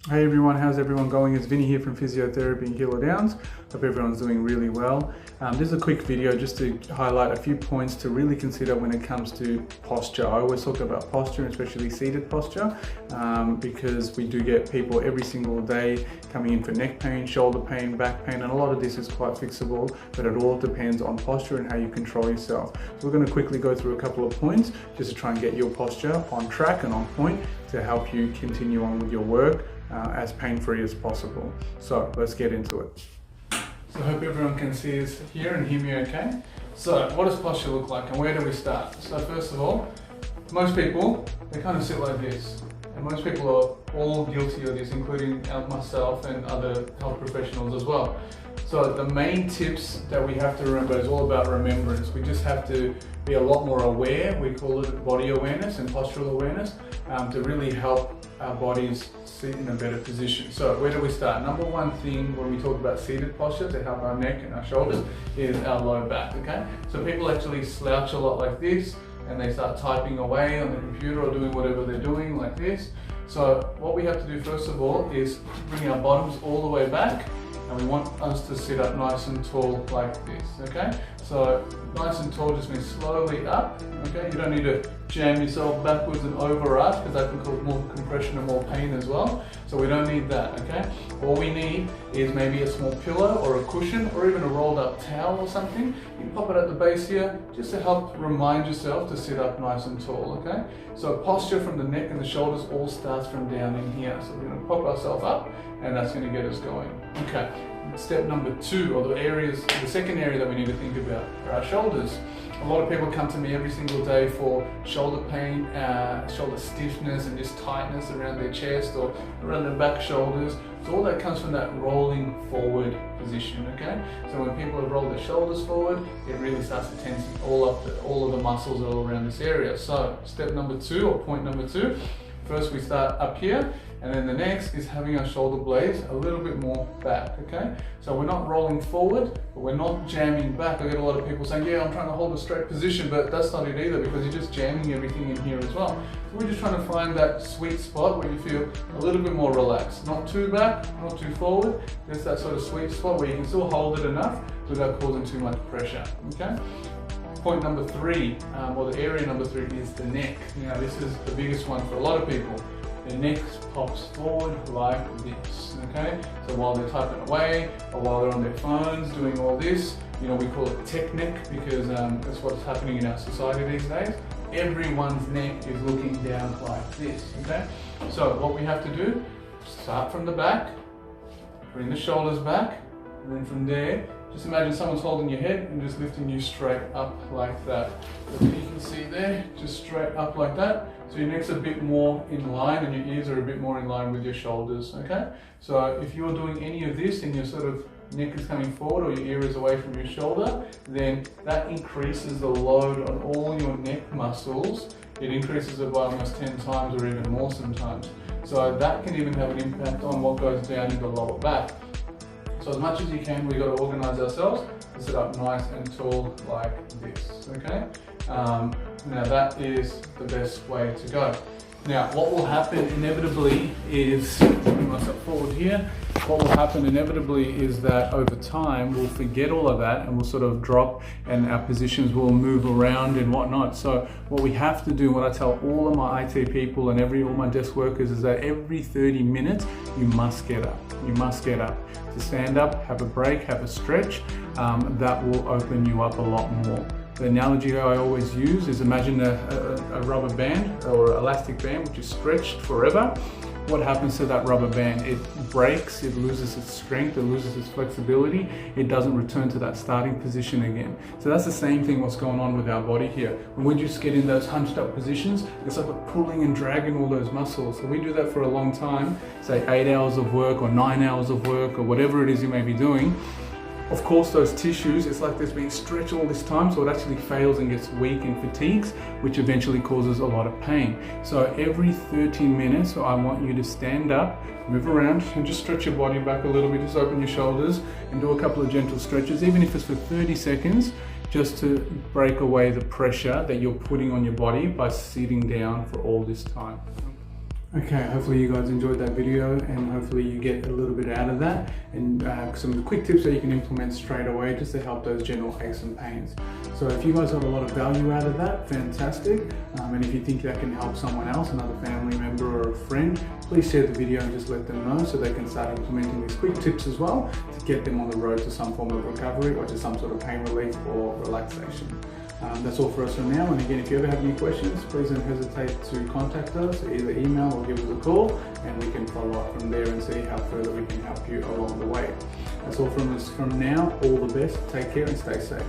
Hey everyone, how's everyone going? It's Vinny here from Physiotherapy in Kilo Downs. Hope everyone's doing really well. This is a quick video just to highlight a few points to really consider when it comes to posture. I always talk about posture, especially seated posture, because we do get people every single day coming in for neck pain, shoulder pain, back pain, and a lot of this is quite fixable, but it all depends on posture and how you control yourself. So we're going to quickly go through a couple of points just to try and get your posture on track and on point to help you continue on with your work as pain-free as possible. So let's get into it. So I hope everyone can see us here and hear me okay. So what does posture look like and where do we start? So first of all, most people, they kind of sit like this. And most people are all guilty of this, including myself and other health professionals as well. So the main tips that we have to remember is all about remembrance. We just have to be a lot more aware. We call it body awareness and postural awareness to really help our bodies sit in a better position. So where do we start? Number one thing when we talk about seated posture to help our neck and our shoulders is our low back, okay? So people actually slouch a lot like this and they start typing away on the computer or doing whatever they're doing like this. So what we have to do first of all is bring our bottoms all the way back, and we want us to sit up nice and tall like this, okay? So nice and tall just means slowly up, okay? You don't need to jam yourself backwards and over us because that can cause more compression and more pain as well. So we don't need that, okay? All we need is maybe a small pillow or a cushion or even a rolled up towel or something. You can pop it at the base here just to help remind yourself to sit up nice and tall, okay? So posture from the neck and the shoulders all starts from down in here. So we're gonna pop ourselves up and that's gonna get us going. Okay, step number two, or the second area that we need to think about are our shoulders. A lot of people come to me every single day for shoulder pain, shoulder stiffness and just tightness around their chest or around their back shoulders. So all that comes from that rolling forward position, okay? So when people have rolled their shoulders forward, it really starts to tense all of the muscles all around this area. So step number two, or point number two, first we start up here, and then the next is having our shoulder blades a little bit more back, okay? So we're not rolling forward, but we're not jamming back. I get a lot of people saying, yeah, I'm trying to hold a straight position, but that's not it either because you're just jamming everything in here as well. So we're just trying to find that sweet spot where you feel a little bit more relaxed. Not too back, not too forward, just that sort of sweet spot where you can still hold it enough without causing too much pressure, okay? Point number three, or the area number three, is the neck. Now this is the biggest one for a lot of people. The neck pops forward like this, okay? So while they're typing away or while they're on their phones doing all this, we call it tech neck because that's what's happening in our society these days. Everyone's neck is looking down like this, okay? So what we have to do, start from the back, bring the shoulders back, and then from there, just imagine someone's holding your head and just lifting you straight up like that. So you can see there, just straight up like that. So your neck's a bit more in line and your ears are a bit more in line with your shoulders, okay? So if you're doing any of this and your sort of neck is coming forward or your ear is away from your shoulder, then that increases the load on all your neck muscles. It increases it by almost 10 times or even more sometimes. So that can even have an impact on what goes down in the lower back. So as much as you can, we've got to organize ourselves to sit up nice and tall like this, okay? Now that is the best way to go. Now what will happen inevitably is, bring myself forward here, what will happen inevitably is that over time we'll forget all of that and we'll sort of drop and our positions will move around and whatnot. So what we have to do, what I tell all of my IT people and all my desk workers is that every 30 minutes you must get up. You must get up. To stand up, have a break, have a stretch, that will open you up a lot more. The analogy I always use is imagine a rubber band or elastic band which is stretched forever. What happens to that rubber band? It breaks, it loses its strength, it loses its flexibility, it doesn't return to that starting position again. So that's the same thing what's going on with our body here. When we just get in those hunched up positions, it's like we're pulling and dragging all those muscles. So we do that for a long time, say 8 hours of work or 9 hours of work or whatever it is you may be doing. Of course, those tissues, it's like there's been stretched all this time, so it actually fails and gets weak and fatigues, which eventually causes a lot of pain. So every 13 minutes, I want you to stand up, move around, and just stretch your body back a little bit, just open your shoulders, and do a couple of gentle stretches, even if it's for 30 seconds, just to break away the pressure that you're putting on your body by sitting down for all this time. Okay, hopefully you guys enjoyed that video and hopefully you get a little bit out of that and some quick tips that you can implement straight away just to help those general aches and pains. So if you guys got a lot of value out of that, fantastic. And if you think that can help someone else, another family member or a friend, please share the video and just let them know so they can start implementing these quick tips as well to get them on the road to some form of recovery or to some sort of pain relief or relaxation. That's all for us for now. And again, if you ever have any questions, please don't hesitate to contact us, either email or give us a call, and we can follow up from there and see how further we can help you along the way. That's all from us from now. All the best. Take care and stay safe.